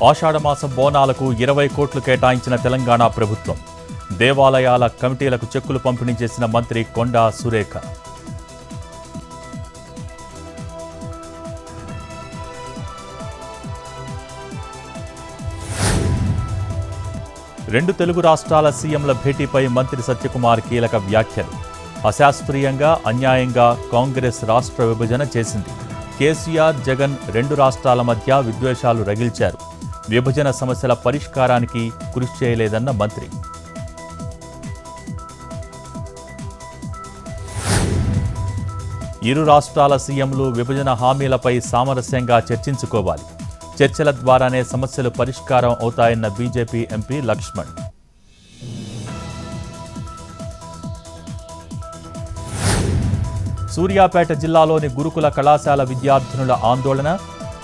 ఆషాఢమాసం బోనాలకు 20 కోట్లు కేటాయించిన తెలంగాణ ప్రభుత్వం. దేవాలయాల కమిటీలకు చెక్కులు పంపిణీ చేసిన మంత్రి కొండా సురేఖ. రెండు తెలుగు రాష్ట్రాల సీఎంల భేటీపై మంత్రి సత్యకుమార్ కీలక వ్యాఖ్యలు. అశాస్త్రీయంగా, అన్యాయంగా కాంగ్రెస్ రాష్ట్ర విభజన చేసింది. కేసీఆర్, జగన్ రెండు రాష్ట్రాల మధ్య విద్వేషాలు రగిల్చారు. విభజన సమస్యల పరిష్కారానికి కృషి చేయలేదన్న మంత్రి. ఇరు రాష్ట్రాల సీఎంలు విభజన హామీలపై సామరస్యంగా చర్చించుకోవాలి. చర్చల ద్వారానే సమస్యలు పరిష్కారం అవుతాయన్న బీజేపీ ఎంపీ లక్ష్మణ్. సూర్యాపేట జిల్లాలోని గురుకుల కళాశాల విద్యార్థినుల ఆందోళన.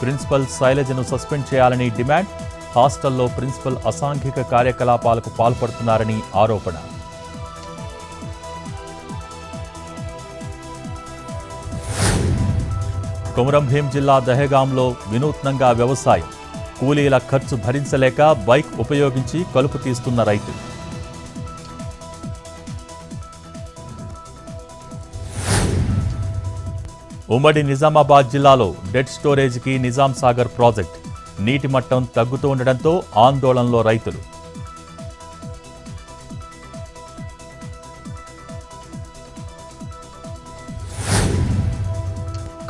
ప్రిన్సిపల్ శైలజను సస్పెండ్ చేయాలని డిమాండ్. హాస్టల్లో ప్రిన్సిపల్ అసాంఘిక కార్యకలాపాలకు పాల్పడుతున్నారని ఆరోపణ. కొమరంభీం జిల్లా దహేగాంలో వినూత్నంగా వ్యవసాయం. కూలీల ఖర్చు భరించలేక బైక్ ఉపయోగించి కలుపు తీస్తున్న రైతు. ఉమ్మడి నిజామాబాద్ జిల్లాలో డెడ్ స్టోరేజ్కి నిజాం సాగర్ ప్రాజెక్ట్. నీటి మట్టం తగ్గుతూ ఉండడంతో ఆందోళనలో రైతులు.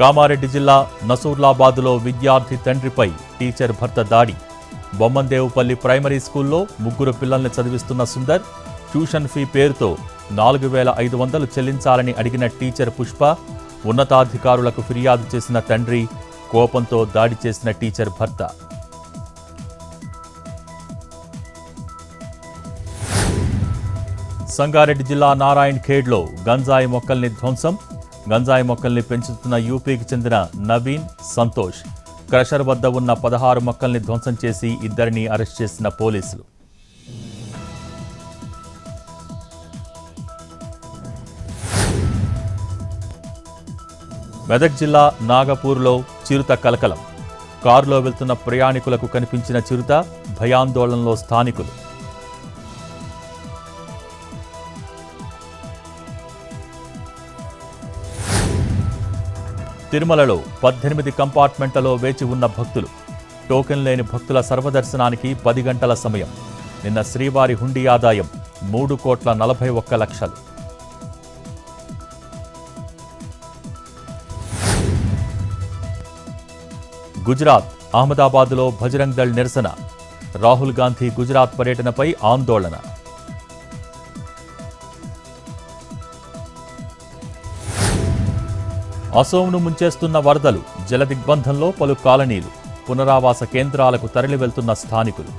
కామారెడ్డి జిల్లా నసూర్లాబాద్లో విద్యార్థి తండ్రిపై టీచర్ భర్త దాడి. బొమ్మందేవుపల్లి ప్రైమరీ స్కూల్లో 3 పిల్లల్ని చదివిస్తున్న సుందర్ ట్యూషన్ ఫీ పేరుతో 4,500 చెల్లించాలని అడిగిన టీచర్ పుష్ప. ఉన్నతాధికారులకు ఫిర్యాదు చేసిన తండ్రి. కోపంతో దాడి చేసిన టీచర్ భర్త. సంగారెడ్డి జిల్లా నారాయణ్ ఖేడ్లో గంజాయి మొక్కల్ని ధ్వంసం. గంజాయి మొక్కల్ని పెంచుతున్న యూపీకి చెందిన నవీన్, సంతోష్. క్రషర్ వద్ద ఉన్న 16 మొక్కల్ని ధ్వంసం చేసి 2 అరెస్ట్ చేసిన పోలీసులు. మెదక్ జిల్లా నాగపూర్లో చిరుత కలకలం. కారులో వెళ్తున్న ప్రయాణికులకు కనిపించిన చిరుత. భయాందోళనలో స్థానికులు. తిరుమలలో 18 కంపార్ట్మెంట్లలో వేచి ఉన్న భక్తులు. టోకెన్ లేని భక్తుల సర్వదర్శనానికి 10 గంటల సమయం. నిన్న శ్రీవారి హుండీ ఆదాయం 3,41,00,000. గుజరాత్ అహ్మదాబాద్లో బజరంగ్ దళ్ నిరసన. రాహుల్ గాంధీ గుజరాత్ పర్యటనపై ఆందోళన. అసోంను ముంచేస్తున్న వరదలు. జలదిగ్బంధంలో పలు కాలనీలు. పునరావాస కేంద్రాలకు తరలి వెళ్తున్న స్థానికులు.